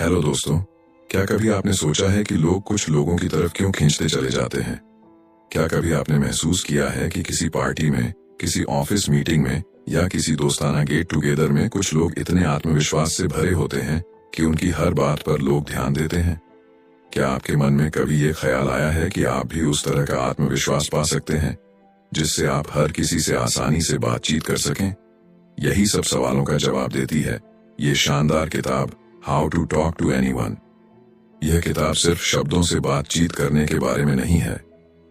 Hello दोस्तों, क्या कभी आपने सोचा है कि लोग कुछ लोगों की तरफ क्यों खींचते चले जाते हैं? क्या कभी आपने महसूस किया है कि किसी पार्टी में, किसी ऑफिस मीटिंग में या किसी दोस्ताना गेट टुगेदर में कुछ लोग इतने आत्मविश्वास से भरे होते हैं कि उनकी हर बात पर लोग ध्यान देते हैं? क्या आपके मन में कभी ये ख्याल आया है कि आप भी उस तरह का आत्मविश्वास पा सकते हैं जिससे आप हर किसी से आसानी से बातचीत कर सकें? यही सब सवालों का जवाब देती है ये शानदार किताब how to talk to anyone. यह किताब सिर्फ शब्दों से बातचीत करने के बारे में नहीं है,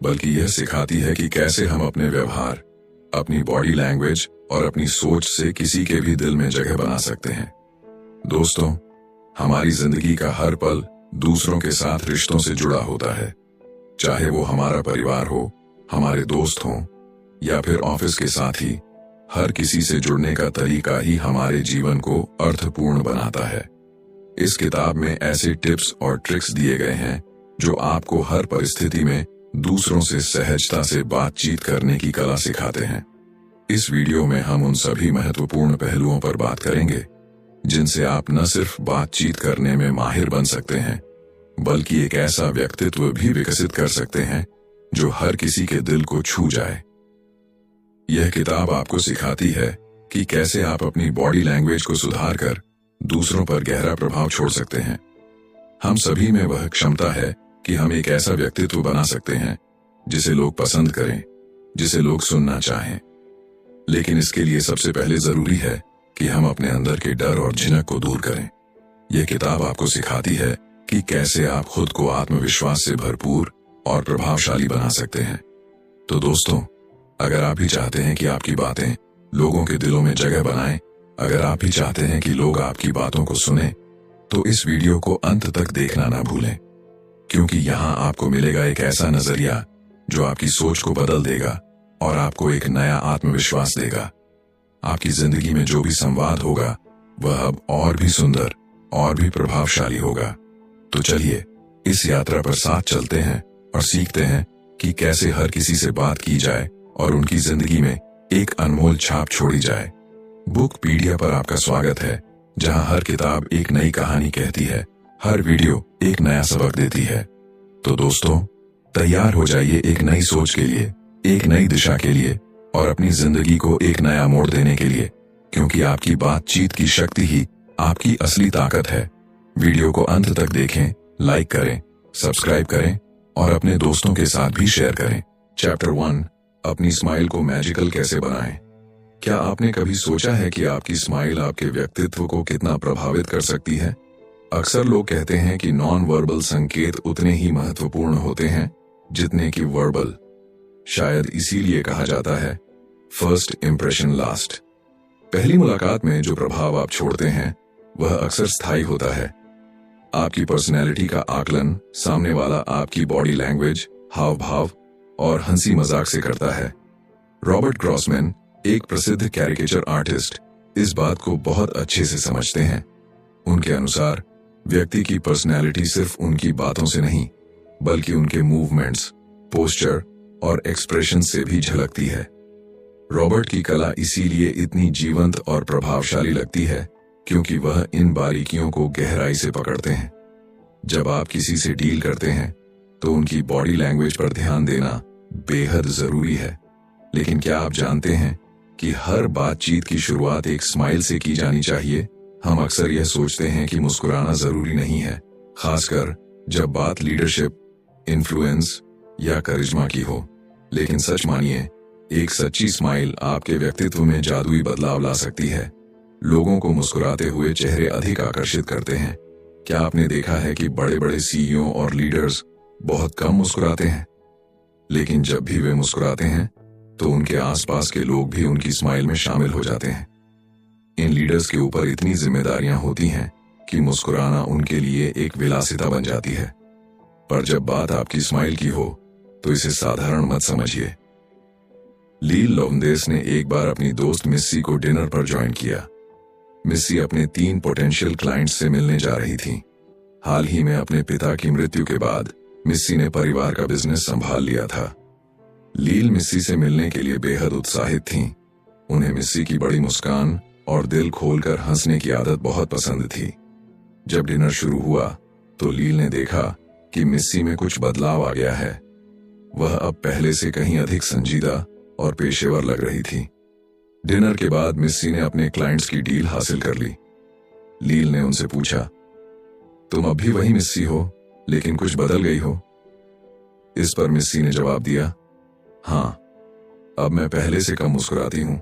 बल्कि यह सिखाती है कि कैसे हम अपने व्यवहार, अपनी बॉडी लैंग्वेज और अपनी सोच से किसी के भी दिल में जगह बना सकते हैं। दोस्तों, हमारी जिंदगी का हर पल दूसरों के साथ रिश्तों से जुड़ा होता है, चाहे वो हमारा परिवार हो, हमारे दोस्त हों या फिर ऑफिस के साथी। हर किसी से जुड़ने का तरीका ही हमारे जीवन को अर्थपूर्ण बनाता है। इस किताब में ऐसे टिप्स और ट्रिक्स दिए गए हैं जो आपको हर परिस्थिति में दूसरों से सहजता से बातचीत करने की कला सिखाते हैं। इस वीडियो में हम उन सभी महत्वपूर्ण पहलुओं पर बात करेंगे जिनसे आप न सिर्फ बातचीत करने में माहिर बन सकते हैं, बल्कि एक ऐसा व्यक्तित्व भी विकसित कर सकते हैं जो हर किसी के दिल को छू जाए। यह किताब आपको सिखाती है कि कैसे आप अपनी बॉडी लैंग्वेज को सुधार कर दूसरों पर गहरा प्रभाव छोड़ सकते हैं। हम सभी में वह क्षमता है कि हम एक ऐसा व्यक्तित्व बना सकते हैं जिसे लोग पसंद करें, जिसे लोग सुनना चाहें। लेकिन इसके लिए सबसे पहले जरूरी है कि हम अपने अंदर के डर और झिझक को दूर करें। यह किताब आपको सिखाती है कि कैसे आप खुद को आत्मविश्वास से भरपूर और प्रभावशाली बना सकते हैं। तो दोस्तों, अगर आप भी चाहते हैं कि आपकी बातें लोगों के दिलों में जगह बनाएं, अगर आप भी चाहते हैं कि लोग आपकी बातों को सुनें, तो इस वीडियो को अंत तक देखना ना भूलें, क्योंकि यहाँ आपको मिलेगा एक ऐसा नजरिया जो आपकी सोच को बदल देगा और आपको एक नया आत्मविश्वास देगा। आपकी जिंदगी में जो भी संवाद होगा वह अब और भी सुंदर और भी प्रभावशाली होगा। तो चलिए इस यात्रा पर साथ चलते हैं और सीखते हैं कि कैसे हर किसी से बात की जाए और उनकी जिंदगी में एक अनमोल छाप छोड़ी जाए। बुकपीडिया पर आपका स्वागत है, जहां हर किताब एक नई कहानी कहती है, हर वीडियो एक नया सबक देती है। तो दोस्तों, तैयार हो जाइए एक नई सोच के लिए, एक नई दिशा के लिए और अपनी जिंदगी को एक नया मोड़ देने के लिए, क्योंकि आपकी बातचीत की शक्ति ही आपकी असली ताकत है। वीडियो को अंत तक देखें, लाइक करें, सब्सक्राइब करें और अपने दोस्तों के साथ भी शेयर करें। चैप्टर 1, अपनी स्माइल को मैजिकल कैसे बनाएं। क्या आपने कभी सोचा है कि आपकी स्माइल आपके व्यक्तित्व को कितना प्रभावित कर सकती है? अक्सर लोग कहते हैं कि नॉन वर्बल संकेत उतने ही महत्वपूर्ण होते हैं जितने कि वर्बल। शायद इसीलिए कहा जाता है फर्स्ट इंप्रेशन लास्ट। पहली मुलाकात में जो प्रभाव आप छोड़ते हैं वह अक्सर स्थायी होता है। आपकी पर्सनैलिटी का आकलन सामने वाला आपकी बॉडी लैंग्वेज, हाव भाव और हंसी मजाक से करता है। रॉबर्ट ग्रॉसमैन, एक प्रसिद्ध कैरिकेचर आर्टिस्ट, इस बात को बहुत अच्छे से समझते हैं। उनके अनुसार व्यक्ति की पर्सनैलिटी सिर्फ उनकी बातों से नहीं, बल्कि उनके मूवमेंट्स, पोस्चर और एक्सप्रेशन से भी झलकती है। रॉबर्ट की कला इसीलिए इतनी जीवंत और प्रभावशाली लगती है क्योंकि वह इन बारीकियों को गहराई से पकड़ते हैं। जब आप किसी से डील करते हैं तो उनकी बॉडी लैंग्वेज पर ध्यान देना बेहद जरूरी है। लेकिन क्या आप जानते हैं कि हर बातचीत की शुरुआत एक स्माइल से की जानी चाहिए? हम अक्सर यह सोचते हैं कि मुस्कुराना जरूरी नहीं है, खासकर जब बात लीडरशिप, इन्फ्लुएंस या करिश्मा की हो। लेकिन सच मानिए, एक सच्ची स्माइल आपके व्यक्तित्व में जादुई बदलाव ला सकती है। लोगों को मुस्कुराते हुए चेहरे अधिक आकर्षित करते हैं। क्या आपने देखा है कि बड़े बड़े सीईओ और लीडर्स बहुत कम मुस्कुराते हैं, लेकिन जब भी वे मुस्कुराते हैं तो उनके आसपास के लोग भी उनकी स्माइल में शामिल हो जाते हैं। इन लीडर्स के ऊपर इतनी जिम्मेदारियां होती हैं कि मुस्कुराना उनके लिए एक विलासिता बन जाती है। पर जब बात आपकी स्माइल की हो तो इसे साधारण मत समझिए। लील लोवंदेस ने एक बार अपनी दोस्त मिस्सी को डिनर पर ज्वाइन किया। मिस्सी अपने 3 पोटेंशियल क्लाइंट्स से मिलने जा रही थी। हाल ही में अपने पिता की मृत्यु के बाद मिस्सी ने परिवार का बिजनेस संभाल लिया था। लील मिस्सी से मिलने के लिए बेहद उत्साहित थीं। उन्हें मिस्सी की बड़ी मुस्कान और दिल खोलकर हंसने की आदत बहुत पसंद थी। जब डिनर शुरू हुआ तो लील ने देखा कि मिस्सी में कुछ बदलाव आ गया है। वह अब पहले से कहीं अधिक संजीदा और पेशेवर लग रही थी। डिनर के बाद मिस्सी ने अपने क्लाइंट्स की डील हासिल कर ली। लील ने उनसे पूछा, तुम अब भी वही मिस्सी हो, लेकिन कुछ बदल गई हो? इस पर मिस्सी ने जवाब दिया, हाँ, अब मैं पहले से कम मुस्कुराती हूं।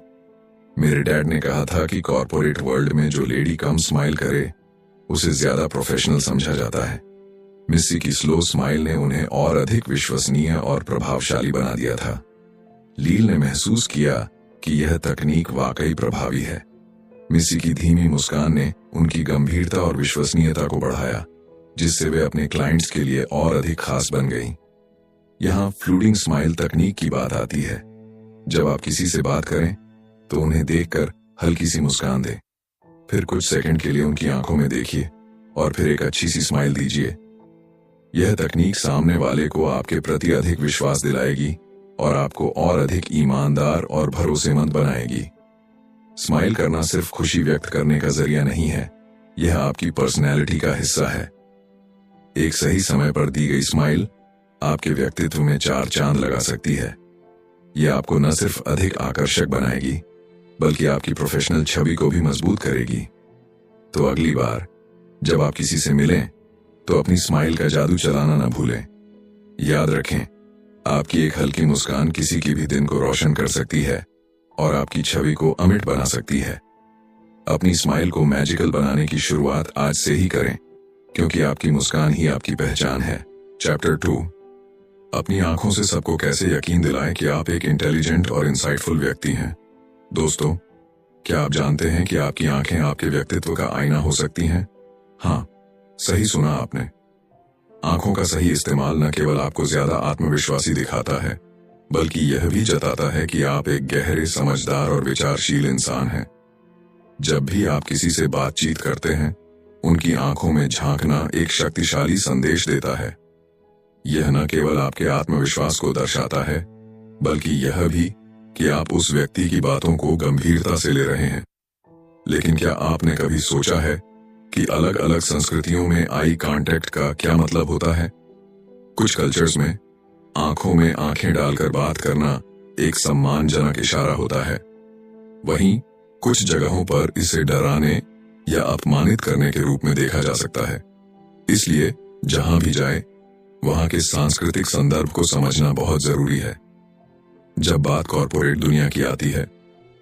मेरे डैड ने कहा था कि कॉर्पोरेट वर्ल्ड में जो लेडी कम स्माइल करे उसे ज्यादा प्रोफेशनल समझा जाता है। मिस्सी की स्लो स्माइल ने उन्हें और अधिक विश्वसनीय और प्रभावशाली बना दिया था। लील ने महसूस किया कि यह तकनीक वाकई प्रभावी है। मिस्सी की धीमी मुस्कान ने उनकी गंभीरता और विश्वसनीयता को बढ़ाया, जिससे वे अपने क्लाइंट्स के लिए और अधिक खास बन गईं। यहाँ फ्लूडिंग स्माइल तकनीक की बात आती है। जब आप किसी से बात करें तो उन्हें देखकर हल्की सी मुस्कान दें, फिर कुछ सेकंड के लिए उनकी आंखों में देखिए और फिर एक अच्छी सी स्माइल दीजिए। यह तकनीक सामने वाले को आपके प्रति अधिक विश्वास दिलाएगी और आपको और अधिक ईमानदार और भरोसेमंद बनाएगी। स्माइल करना सिर्फ खुशी व्यक्त करने का जरिया नहीं है, यह आपकी पर्सनैलिटी का हिस्सा है। एक सही समय पर दी गई स्माइल आपके व्यक्तित्व में 4 चांद लगा सकती है। यह आपको न सिर्फ अधिक आकर्षक बनाएगी, बल्कि आपकी प्रोफेशनल छवि को भी मजबूत करेगी। तो अगली बार जब आप किसी से मिलें तो अपनी स्माइल का जादू चलाना न भूलें। याद रखें, आपकी एक हल्की मुस्कान किसी की भी दिन को रोशन कर सकती है और आपकी छवि को अमिट बना सकती है। अपनी स्माइल को मैजिकल बनाने की शुरुआत आज से ही करें, क्योंकि आपकी मुस्कान ही आपकी पहचान है। चैप्टर 2, अपनी आंखों से सबको कैसे यकीन दिलाएं कि आप एक इंटेलिजेंट और इंसाइटफुल व्यक्ति हैं। दोस्तों, क्या आप जानते हैं कि आपकी आंखें आपके व्यक्तित्व का आईना हो सकती हैं? हाँ, सही सुना आपने। आंखों का सही इस्तेमाल न केवल आपको ज्यादा आत्मविश्वासी दिखाता है, बल्कि यह भी जताता है कि आप एक गहरे, समझदार और विचारशील इंसान हैं। जब भी आप किसी से बातचीत करते हैं, उनकी आंखों में झांकना एक शक्तिशाली संदेश देता है। यह न केवल आपके आत्मविश्वास को दर्शाता है, बल्कि यह भी कि आप उस व्यक्ति की बातों को गंभीरता से ले रहे हैं। लेकिन क्या आपने कभी सोचा है कि अलग अलग संस्कृतियों में आई कांटेक्ट का क्या मतलब होता है? कुछ कल्चर्स में आंखों में आंखें डालकर बात करना एक सम्मानजनक इशारा होता है। वहीं कुछ जगहों पर इसे डराने या अपमानित करने के रूप में देखा जा सकता है। इसलिए जहां भी जाए, वहां के सांस्कृतिक संदर्भ को समझना बहुत जरूरी है। जब बात कॉर्पोरेट दुनिया की आती है,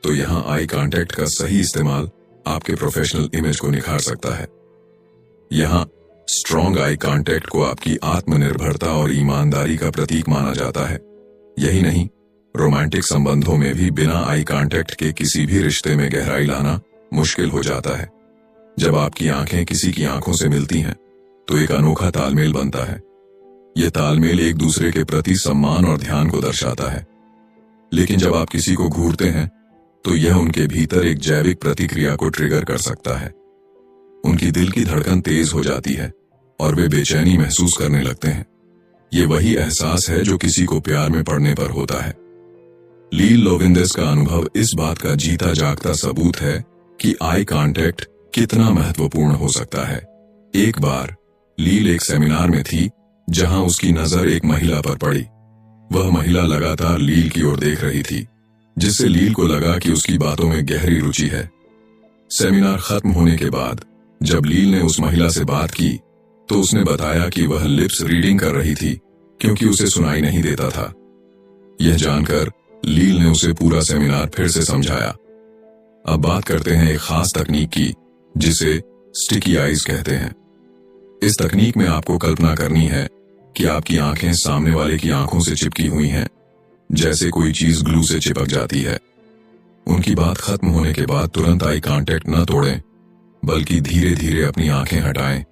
तो यहाँ आई कांटेक्ट का सही इस्तेमाल आपके प्रोफेशनल इमेज को निखार सकता है। यहाँ स्ट्रॉन्ग आई कांटेक्ट को आपकी आत्मनिर्भरता और ईमानदारी का प्रतीक माना जाता है। यही नहीं, रोमांटिक संबंधों में भी बिना आई कांटेक्ट के किसी भी रिश्ते में गहराई लाना मुश्किल हो जाता है। जब आपकी आंखें किसी की आंखों से मिलती हैं, तो एक अनोखा तालमेल बनता है। यह तालमेल एक दूसरे के प्रति सम्मान और ध्यान को दर्शाता है। लेकिन जब आप किसी को घूरते हैं, तो यह उनके भीतर एक जैविक प्रतिक्रिया को ट्रिगर कर सकता है। उनकी दिल की धड़कन तेज हो जाती है और वे बेचैनी महसूस करने लगते हैं। ये वही एहसास है जो किसी को प्यार में पड़ने पर होता है। लील लोविंदेस का अनुभव इस बात का जीता जागता सबूत है कि आई कांटेक्ट कितना महत्वपूर्ण हो सकता है। एक बार लील एक सेमिनार में थी, जहां उसकी नजर एक महिला पर पड़ी। वह महिला लगातार लील की ओर देख रही थी, जिससे लील को लगा कि उसकी बातों में गहरी रुचि है। सेमिनार खत्म होने के बाद जब लील ने उस महिला से बात की, तो उसने बताया कि वह लिप्स रीडिंग कर रही थी, क्योंकि उसे सुनाई नहीं देता था। यह जानकर लील ने उसे पूरा सेमिनार फिर से समझाया। अब बात करते हैं एक खास तकनीक की, जिसे स्टिकी आईज कहते हैं। इस तकनीक में आपको कल्पना करनी है कि आपकी आंखें सामने वाले की आंखों से चिपकी हुई हैं, जैसे कोई चीज ग्लू से चिपक जाती है। उनकी बात खत्म होने के बाद तुरंत आई कांटेक्ट न तोड़ें, बल्कि धीरे धीरे अपनी आंखें हटाएं,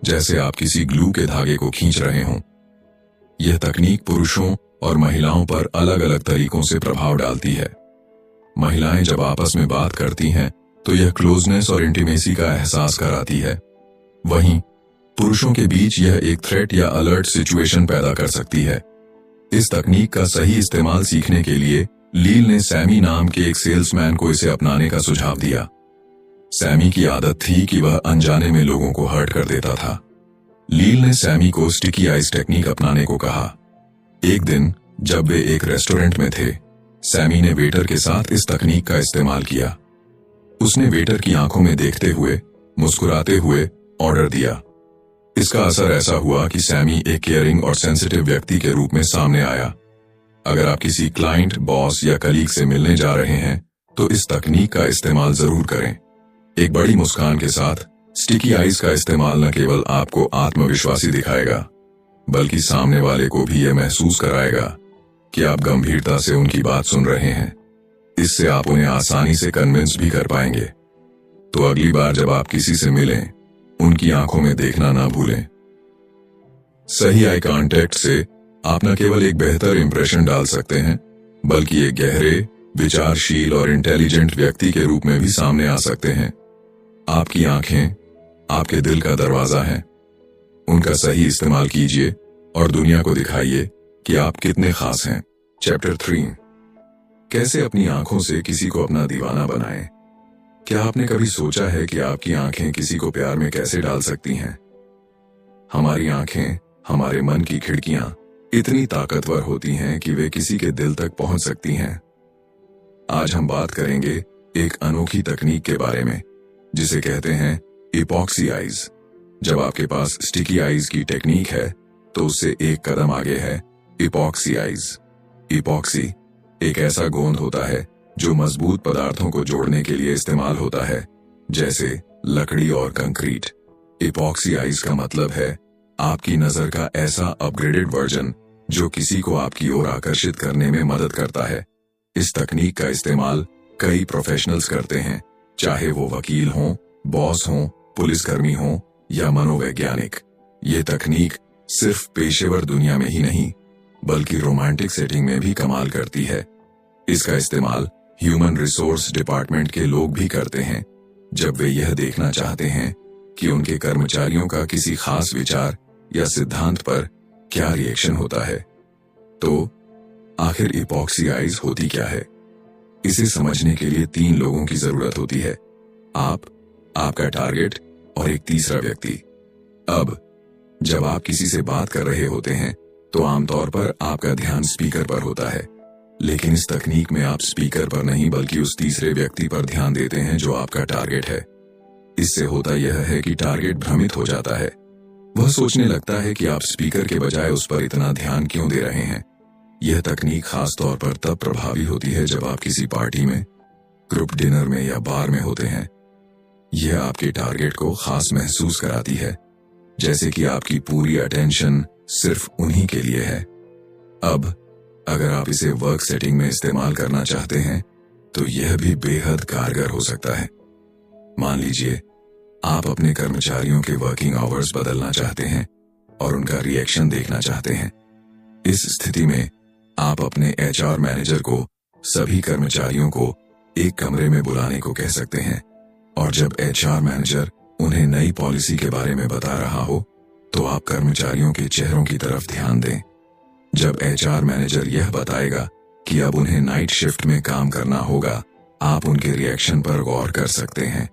जैसे आप किसी ग्लू के धागे को खींच रहे हों। यह तकनीक पुरुषों और महिलाओं पर अलग अलग तरीकों से प्रभाव डालती है। महिलाएं जब आपस में बात करती हैं, तो यह क्लोजनेस और इंटीमेसी का एहसास कराती है। वहीं पुरुषों के बीच यह एक थ्रेट या अलर्ट सिचुएशन पैदा कर सकती है। इस तकनीक का सही इस्तेमाल सीखने के लिए लील ने सैमी नाम के एक सेल्समैन को इसे अपनाने का सुझाव दिया। सैमी की आदत थी कि वह अनजाने में लोगों को हर्ट कर देता था। लील ने सैमी को स्टिकी आइस टेक्निक अपनाने को कहा। एक दिन जब वे एक रेस्टोरेंट में थे, सैमी ने वेटर के साथ इस तकनीक का इस्तेमाल किया। उसने वेटर की आंखों में देखते हुए, मुस्कुराते हुए ऑर्डर दिया। इसका असर ऐसा हुआ कि सैमी एक केयरिंग और सेंसिटिव व्यक्ति के रूप में सामने आया। अगर आप किसी क्लाइंट, बॉस या कलीग से मिलने जा रहे हैं तो इस तकनीक का इस्तेमाल जरूर करें। एक बड़ी मुस्कान के साथ स्टिकी आइस का इस्तेमाल न केवल आपको आत्मविश्वासी दिखाएगा, बल्कि सामने वाले को भी यह महसूस कराएगा कि आप गंभीरता से उनकी बात सुन रहे हैं। इससे आप उन्हें आसानी से कन्विंस भी कर पाएंगे। तो अगली बार जब आप किसी से मिलें, उनकी आंखों में देखना ना भूलें। सही आई कांटेक्ट से आप न केवल एक बेहतर इंप्रेशन डाल सकते हैं, बल्कि एक गहरे, विचारशील और इंटेलिजेंट व्यक्ति के रूप में भी सामने आ सकते हैं। आपकी आंखें आपके दिल का दरवाजा है। उनका सही इस्तेमाल कीजिए और दुनिया को दिखाइए कि आप कितने खास हैं। चैप्टर 3, कैसे अपनी आंखों से किसी को अपना दीवाना बनाएं। क्या आपने कभी सोचा है कि आपकी आंखें किसी को प्यार में कैसे डाल सकती हैं? हमारी आंखें, हमारे मन की खिड़कियां इतनी ताकतवर होती हैं कि वे किसी के दिल तक पहुंच सकती हैं। आज हम बात करेंगे एक अनोखी तकनीक के बारे में, जिसे कहते हैं इपॉक्सी आइज। जब आपके पास स्टिकी आइज की टेक्निक है, तो उससे एक कदम आगे है इपॉक्सी आइज। इपॉक्सी एक ऐसा गोंद होता है जो मजबूत पदार्थों को जोड़ने के लिए इस्तेमाल होता है, जैसे लकड़ी और कंक्रीट। इपॉक्सी आइज का मतलब है आपकी नजर का ऐसा अपग्रेडेड वर्जन जो किसी को आपकी ओर आकर्षित करने में मदद करता है। इस तकनीक का इस्तेमाल कई प्रोफेशनल्स करते हैं, चाहे वो वकील हों, बॉस हों, पुलिसकर्मी हों या मनोवैज्ञानिक। ये तकनीक सिर्फ पेशेवर दुनिया में ही नहीं, बल्कि रोमांटिक सेटिंग में भी कमाल करती है। इसका इस्तेमाल ह्यूमन रिसोर्स डिपार्टमेंट के लोग भी करते हैं, जब वे यह देखना चाहते हैं कि उनके कर्मचारियों का किसी खास विचार या सिद्धांत पर क्या रिएक्शन होता है। तो आखिर इपॉक्सी आइज होती क्या है? इसे समझने के लिए 3 लोगों की जरूरत होती है, आप, आपका टारगेट और एक तीसरा व्यक्ति। अब जब आप किसी से बात कर रहे होते हैं तो आमतौर पर आपका ध्यान स्पीकर पर होता है, लेकिन इस तकनीक में आप स्पीकर पर नहीं बल्कि उस तीसरे व्यक्ति पर ध्यान देते हैं जो आपका टारगेट है। इससे होता यह है कि टारगेट भ्रमित हो जाता है। वह सोचने लगता है कि आप स्पीकर के बजाय उस पर इतना ध्यान क्यों दे रहे हैं। यह तकनीक खास तौर पर तब प्रभावी होती है जब आप किसी पार्टी में, ग्रुप डिनर में या बार में होते हैं। यह आपके टारगेट को खास महसूस कराती है, जैसे कि आपकी पूरी अटेंशन सिर्फ उन्हीं के लिए है। अब अगर आप इसे वर्क सेटिंग में इस्तेमाल करना चाहते हैं तो यह भी बेहद कारगर हो सकता है। मान लीजिए आप अपने कर्मचारियों के वर्किंग आवर्स बदलना चाहते हैं और उनका रिएक्शन देखना चाहते हैं। इस स्थिति में आप अपने एचआर मैनेजर को सभी कर्मचारियों को एक कमरे में बुलाने को कह सकते हैं, और जब एचआर मैनेजर उन्हें नई पॉलिसी के बारे में बता रहा हो तो आप कर्मचारियों के चेहरों की तरफ ध्यान दें। जब एचआर मैनेजर यह बताएगा कि अब उन्हें नाइट शिफ्ट में काम करना होगा, आप उनके रिएक्शन पर गौर कर सकते हैं।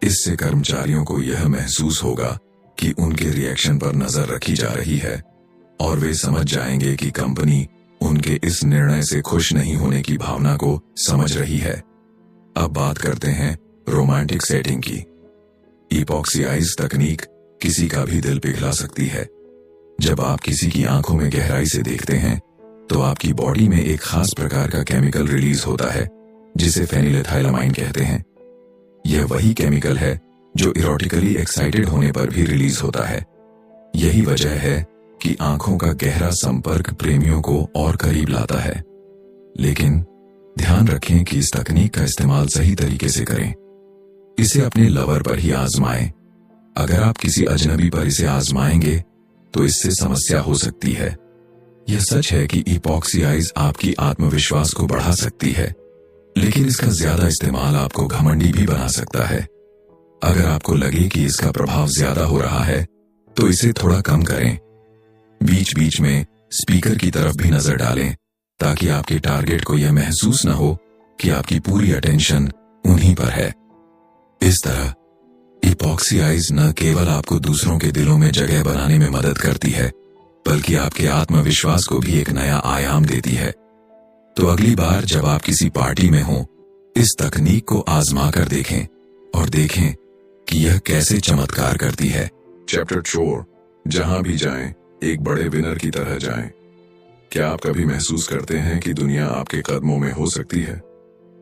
इससे कर्मचारियों को यह महसूस होगा कि उनके रिएक्शन पर नजर रखी जा रही है और वे समझ जाएंगे कि कंपनी उनके इस निर्णय से खुश नहीं होने की भावना को समझ रही है। अब बात करते हैं रोमांटिक सेटिंग की। इपॉक्सी आइज तकनीक किसी का भी दिल पिघला सकती है। जब आप किसी की आंखों में गहराई से देखते हैं तो आपकी बॉडी में एक खास प्रकार का केमिकल रिलीज होता है जिसे फेनिलेथाइलामाइन कहते हैं। यह वही केमिकल है जो इरोटिकली एक्साइटेड होने पर भी रिलीज होता है। यही वजह है कि आंखों का गहरा संपर्क प्रेमियों को और करीब लाता है। लेकिन ध्यान रखें कि इस तकनीक का इस्तेमाल सही तरीके से करें। इसे अपने लवर पर ही आजमाएं। अगर आप किसी अजनबी पर इसे आजमाएंगे तो इससे समस्या हो सकती है। यह सच है कि इपॉक्सी आइज आपकी आत्मविश्वास को बढ़ा सकती है, लेकिन इसका ज्यादा इस्तेमाल आपको घमंडी भी बना सकता है। अगर आपको लगे कि इसका प्रभाव ज्यादा हो रहा है तो इसे थोड़ा कम करें। बीच बीच में स्पीकर की तरफ भी नजर डालें ताकि आपके टारगेट को यह महसूस न हो कि आपकी पूरी अटेंशन उन्हीं पर है। इस तरह इपॉक्सी आइज न केवल आपको दूसरों के दिलों में जगह बनाने में मदद करती है, बल्कि आपके आत्मविश्वास को भी एक नया आयाम देती है। तो अगली बार जब आप किसी पार्टी में हों, इस तकनीक को आजमा कर देखें और देखें कि यह कैसे चमत्कार करती है। चैप्टर 4, जहां भी जाएं, एक बड़े विनर की तरह जाएं। क्या आप कभी महसूस करते हैं कि दुनिया आपके कदमों में हो सकती है?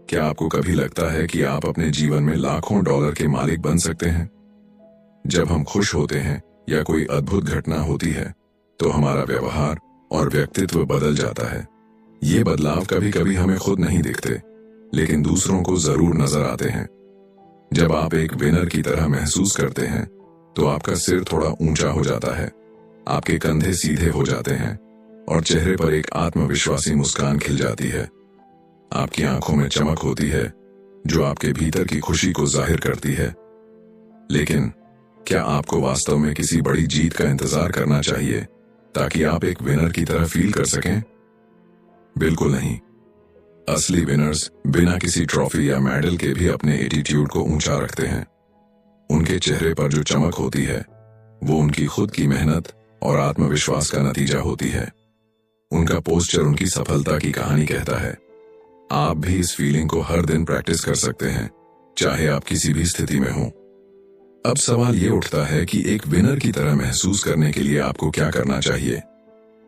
क्या आपको कभी लगता है कि आप अपने जीवन में लाखों डॉलर के मालिक बन सकते हैं? जब हम खुश होते हैं या कोई अद्भुत घटना होती है, तो हमारा व्यवहार और व्यक्तित्व बदल जाता है। ये बदलाव कभी कभी हमें खुद नहीं दिखते, लेकिन दूसरों को जरूर नजर आते हैं। जब आप एक विनर की तरह महसूस करते हैं, तो आपका सिर थोड़ा ऊंचा हो जाता है, आपके कंधे सीधे हो जाते हैं और चेहरे पर एक आत्मविश्वासी मुस्कान खिल जाती है। आपकी आंखों में चमक होती है, जो आपके भीतर की खुशी को जाहिर करती है। लेकिन क्या आपको वास्तव में किसी बड़ी जीत का इंतजार करना चाहिए ताकि आप एक विनर की तरह फील कर सकें? बिल्कुल नहीं। असली विनर्स बिना किसी ट्रॉफी या मेडल के भी अपने एटीट्यूड को ऊंचा रखते हैं। उनके चेहरे पर जो चमक होती है, वो उनकी खुद की मेहनत और आत्मविश्वास का नतीजा होती है। उनका पोस्चर उनकी सफलता की कहानी कहता है। आप भी इस फीलिंग को हर दिन प्रैक्टिस कर सकते हैं, चाहे आप किसी भी स्थिति में हों। अब सवाल ये उठता है कि एक विनर की तरह महसूस करने के लिए आपको क्या करना चाहिए?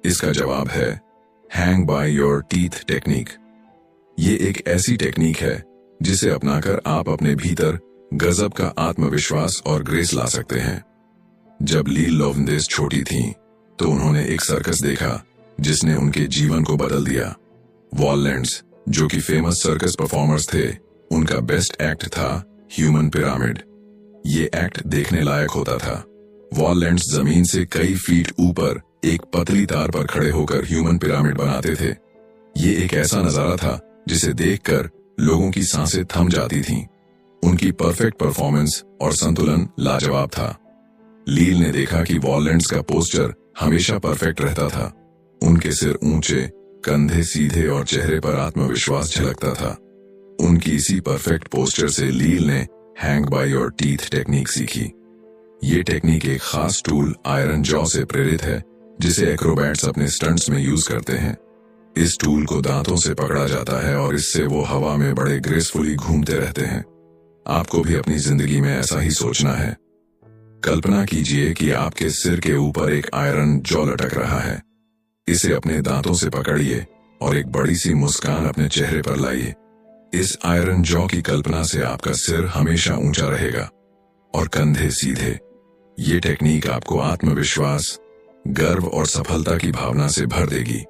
इसका जवाब है hang by your teeth technique. ये एक ऐसी टेक्निक है जिसे अपनाकर आप अपने भीतर गजब का आत्मविश्वास और ग्रेस ला सकते हैं। जब लील लोवंदेस छोटी थीं, तो उन्होंने एक सर्कस देखा जिसने उनके जीवन को बदल दिया। वॉललैंड्स, जो कि फेमस सर्कस परफॉर्मर्स थे, उनका बेस्ट एक्ट था ह्यूमन पिरामिड। ये एक्ट देखने लायक होता था। वॉललैंड्स जमीन से कई फीट ऊपर एक पतली तार पर खड़े होकर ह्यूमन पिरामिड बनाते थे। ये एक ऐसा नजारा था जिसे देखकर लोगों की सांसें थम जाती थीं। उनकी परफेक्ट परफॉर्मेंस और संतुलन लाजवाब था। लील ने देखा कि वॉललैंड्स का पोस्चर हमेशा परफेक्ट रहता था। उनके सिर ऊंचे, कंधे सीधे और चेहरे पर आत्मविश्वास झलकता था। उनकी इसी परफेक्ट पोस्चर से लील ने hang by your teeth technique सीखी। ये टेक्निक एक खास टूल आयरन जॉ से प्रेरित है, जिसे एक्रोबैट्स अपने स्टंट्स में यूज करते हैं। इस टूल को दांतों से पकड़ा जाता है और इससे वो हवा में बड़े ग्रेसफुली घूमते रहते हैं। आपको भी अपनी जिंदगी में ऐसा ही सोचना है। कल्पना कीजिए कि आपके सिर के ऊपर एक आयरन जॉ लटक रहा है। इसे अपने दांतों से पकड़िए और एक बड़ी सी मुस्कान अपने चेहरे पर लाइए। इस आयरन जॉ की कल्पना से आपका सिर हमेशा ऊंचा रहेगा और कंधे सीधे। ये टेक्निक आपको आत्मविश्वास, गर्व और सफलता की भावना से भर देगी।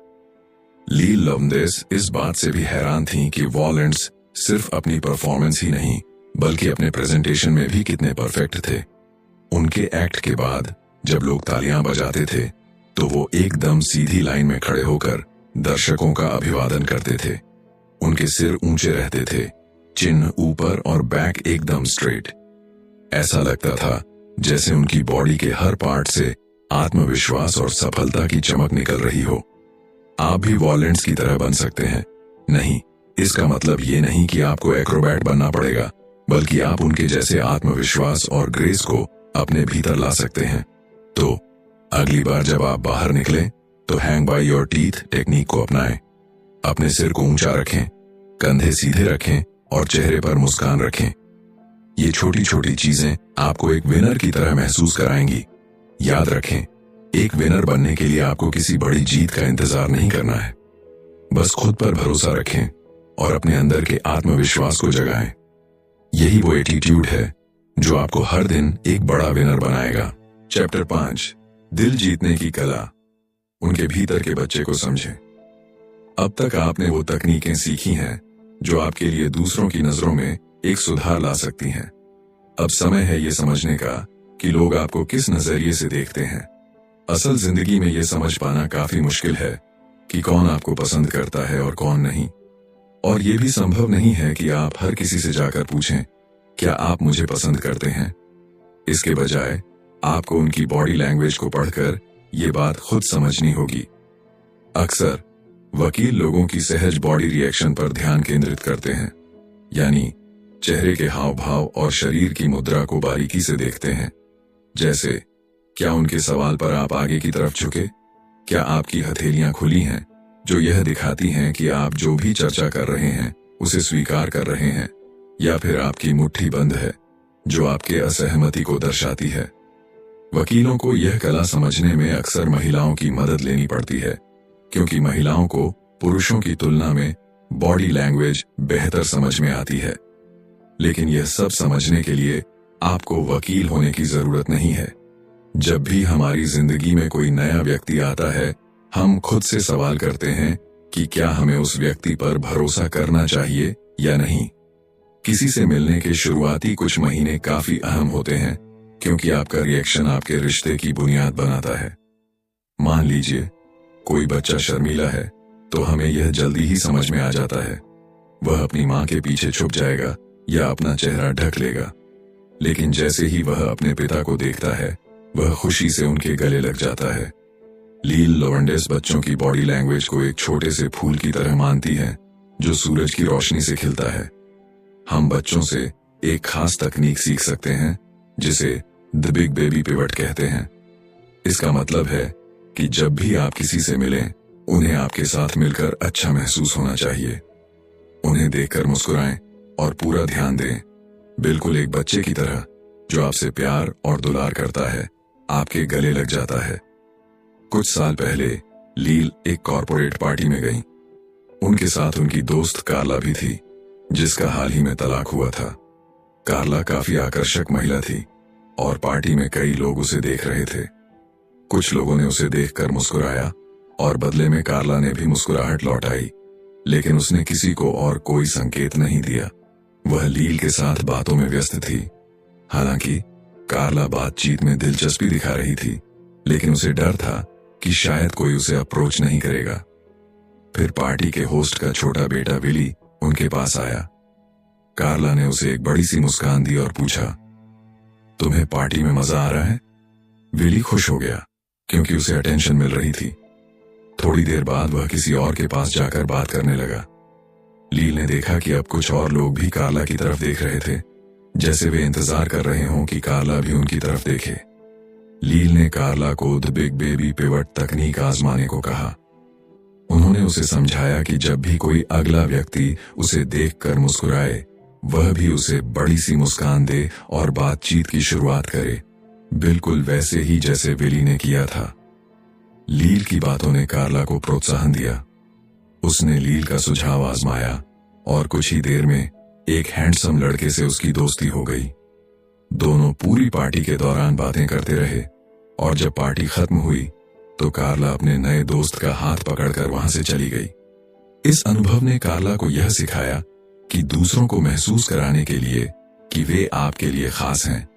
लील लोवंदेस इस बात से भी हैरान थीं कि वॉललैंड्स सिर्फ अपनी परफॉर्मेंस ही नहीं, बल्कि अपने प्रेजेंटेशन में भी कितने परफेक्ट थे। उनके एक्ट के बाद जब लोग तालियां बजाते थे, तो वो एकदम सीधी लाइन में खड़े होकर दर्शकों का अभिवादन करते थे। उनके सिर ऊंचे रहते थे, चिन्ह ऊपर और बैक एकदम स्ट्रेट। ऐसा लगता था जैसे उनकी बॉडी के हर पार्ट से आत्मविश्वास और सफलता की चमक निकल रही हो। आप भी वॉललैंड्स की तरह बन सकते हैं। नहीं, इसका मतलब ये नहीं कि आपको एक्रोबैट बनना पड़ेगा, बल्कि आप उनके जैसे आत्मविश्वास और ग्रेस को अपने भीतर ला सकते हैं। तो अगली बार जब आप बाहर निकलें, तो hang by your teeth technique को अपनाएं। अपने सिर को ऊंचा रखें, कंधे सीधे रखें और चेहरे पर मुस्कान रखें। ये छोटी छोटी चीजें आपको एक विनर की तरह महसूस कराएंगी। याद रखें, एक विनर बनने के लिए आपको किसी बड़ी जीत का इंतजार नहीं करना है। बस खुद पर भरोसा रखें और अपने अंदर के आत्मविश्वास को जगाएं। यही वो एटीट्यूड है जो आपको हर दिन एक बड़ा विनर बनाएगा। चैप्टर 5, दिल जीतने की कला। उनके भीतर के बच्चे को समझें। अब तक आपने वो तकनीकें सीखी हैं जो आपके लिए दूसरों की नजरों में एक सुधार ला सकती हैं। अब समय है ये समझने का कि लोग आपको किस नजरिए से देखते हैं। असल जिंदगी में ये समझ पाना काफी मुश्किल है कि कौन आपको पसंद करता है और कौन नहीं। और ये भी संभव नहीं है कि आप हर किसी से जाकर पूछें, क्या आप मुझे पसंद करते हैं? इसके बजाय आपको उनकी बॉडी लैंग्वेज को पढ़कर ये बात खुद समझनी होगी। अक्सर वकील लोगों की सहज बॉडी रिएक्शन पर ध्यान केंद्रित करते हैं, यानी चेहरे के हाव भाव और शरीर की मुद्रा को बारीकी से देखते हैं। जैसे, क्या उनके सवाल पर आप आगे की तरफ झुके? क्या आपकी हथेलियां खुली हैं, जो यह दिखाती हैं कि आप जो भी चर्चा कर रहे हैं उसे स्वीकार कर रहे हैं, या फिर आपकी मुट्ठी बंद है, जो आपके असहमति को दर्शाती है? वकीलों को यह कला समझने में अक्सर महिलाओं की मदद लेनी पड़ती है, क्योंकि महिलाओं को पुरुषों की तुलना में बॉडी लैंग्वेज बेहतर समझ में आती है। लेकिन यह सब समझने के लिए आपको वकील होने की जरूरत नहीं है। जब भी हमारी जिंदगी में कोई नया व्यक्ति आता है, हम खुद से सवाल करते हैं कि क्या हमें उस व्यक्ति पर भरोसा करना चाहिए या नहीं। किसी से मिलने के शुरुआती कुछ महीने काफी अहम होते हैं, क्योंकि आपका रिएक्शन आपके रिश्ते की बुनियाद बनाता है। मान लीजिए कोई बच्चा शर्मीला है, तो हमें यह जल्दी ही समझ में आ जाता है। वह अपनी मां के पीछे छुप जाएगा या अपना चेहरा ढक लेगा। लेकिन जैसे ही वह अपने पिता को देखता है, वह खुशी से उनके गले लग जाता है। लील लोवेंडेस बच्चों की बॉडी लैंग्वेज को एक छोटे से फूल की तरह मानती है, जो सूरज की रोशनी से खिलता है। हम बच्चों से एक खास तकनीक सीख सकते हैं, जिसे द बिग बेबी पिवट कहते हैं। इसका मतलब है कि जब भी आप किसी से मिलें, उन्हें आपके साथ मिलकर अच्छा महसूस होना चाहिए। उन्हें देखकर मुस्कुराएं और पूरा ध्यान दें, बिल्कुल एक बच्चे की तरह जो आपसे प्यार और दुलार करता है, आपके गले लग जाता है। कुछ साल पहले लील एक कॉर्पोरेट पार्टी में गई। उनके साथ उनकी दोस्त कार्ला भी थी, जिसका हाल ही में तलाक हुआ था। कार्ला काफी आकर्षक महिला थी और पार्टी में कई लोग उसे देख रहे थे। कुछ लोगों ने उसे देखकर मुस्कुराया और बदले में कार्ला ने भी मुस्कुराहट लौटाई, लेकिन उसने किसी को और कोई संकेत नहीं दिया। वह लील के साथ बातों में व्यस्त थी। हालांकि कार्ला बातचीत में दिलचस्पी दिखा रही थी, लेकिन उसे डर था कि शायद कोई उसे अप्रोच नहीं करेगा। फिर पार्टी के होस्ट का छोटा बेटा विली उनके पास आया। कार्ला ने उसे एक बड़ी सी मुस्कान दी और पूछा, तुम्हें पार्टी में मजा आ रहा है? विली खुश हो गया, क्योंकि उसे अटेंशन मिल रही थी। थोड़ी देर बाद वह किसी और के पास जाकर बात करने लगा। लील ने देखा कि अब कुछ और लोग भी कार्ला की तरफ देख रहे थे, जैसे वे इंतजार कर रहे हों कि कार्ला भी उनकी तरफ देखे। लील ने कार्ला को द बिग बेबी पिवट तकनीक आजमाने को कहा। उन्होंने उसे समझाया कि जब भी कोई अगला व्यक्ति उसे देखकर मुस्कुराए, वह भी उसे बड़ी सी मुस्कान दे और बातचीत की शुरुआत करे, बिल्कुल वैसे ही जैसे विली ने किया था। लील की बातों ने कार्ला को प्रोत्साहन दिया। उसने लील का सुझाव आजमाया और कुछ ही देर में एक हैंडसम लड़के से उसकी दोस्ती हो गई। दोनों पूरी पार्टी के दौरान बातें करते रहे, और जब पार्टी खत्म हुई तो कार्ला अपने नए दोस्त का हाथ पकड़कर वहां से चली गई। इस अनुभव ने कार्ला को यह सिखाया कि दूसरों को महसूस कराने के लिए कि वे आपके लिए खास हैं,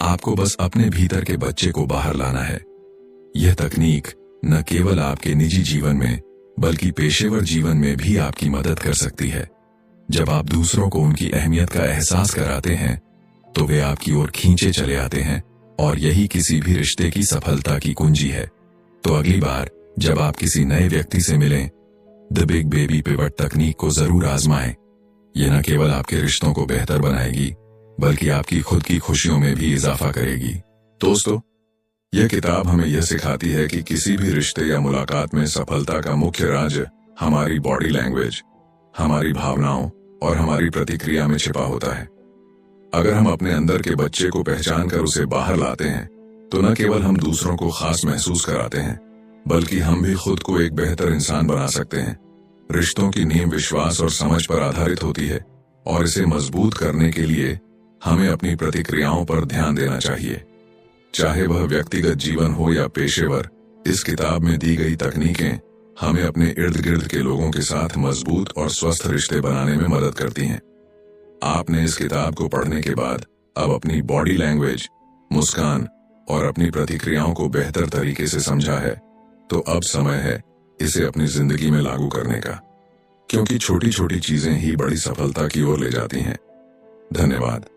आपको बस अपने भीतर के बच्चे को बाहर लाना है। यह तकनीक न केवल आपके निजी जीवन में, बल्कि पेशेवर जीवन में भी आपकी मदद कर सकती है। जब आप दूसरों को उनकी अहमियत का एहसास कराते हैं, तो वे आपकी ओर खींचे चले आते हैं, और यही किसी भी रिश्ते की सफलता की कुंजी है। तो अगली बार जब आप किसी नए व्यक्ति से मिलें, द बिग बेबी पिवट तकनीक को जरूर आजमाएं। यह न केवल आपके रिश्तों को बेहतर बनाएगी, बल्कि आपकी खुद की खुशियों में भी इजाफा करेगी। दोस्तों, यह किताब हमें यह सिखाती है कि किसी भी रिश्ते या मुलाकात में सफलता का मुख्य राज हमारी बॉडी लैंग्वेज, हमारी भावनाओं और हमारी प्रतिक्रिया में छिपा होता है। अगर हम अपने अंदर के बच्चे को पहचान कर उसे बाहर लाते हैं, तो न केवल हम दूसरों को खास महसूस कराते हैं, बल्कि हम भी खुद को एक बेहतर इंसान बना सकते हैं। रिश्तों की नींव विश्वास और समझ पर आधारित होती है, और इसे मजबूत करने के लिए हमें अपनी प्रतिक्रियाओं पर ध्यान देना चाहिए। चाहे वह व्यक्तिगत जीवन हो या पेशेवर, इस किताब में दी गई तकनीकें हमें अपने इर्द गिर्द के लोगों के साथ मजबूत और स्वस्थ रिश्ते बनाने में मदद करती हैं। आपने इस किताब को पढ़ने के बाद अब अपनी बॉडी लैंग्वेज, मुस्कान और अपनी प्रतिक्रियाओं को बेहतर तरीके से समझा है, तो अब समय है इसे अपनी जिंदगी में लागू करने का, क्योंकि छोटी छोटी चीजें ही बड़ी सफलता की ओर ले जाती हैं। धन्यवाद।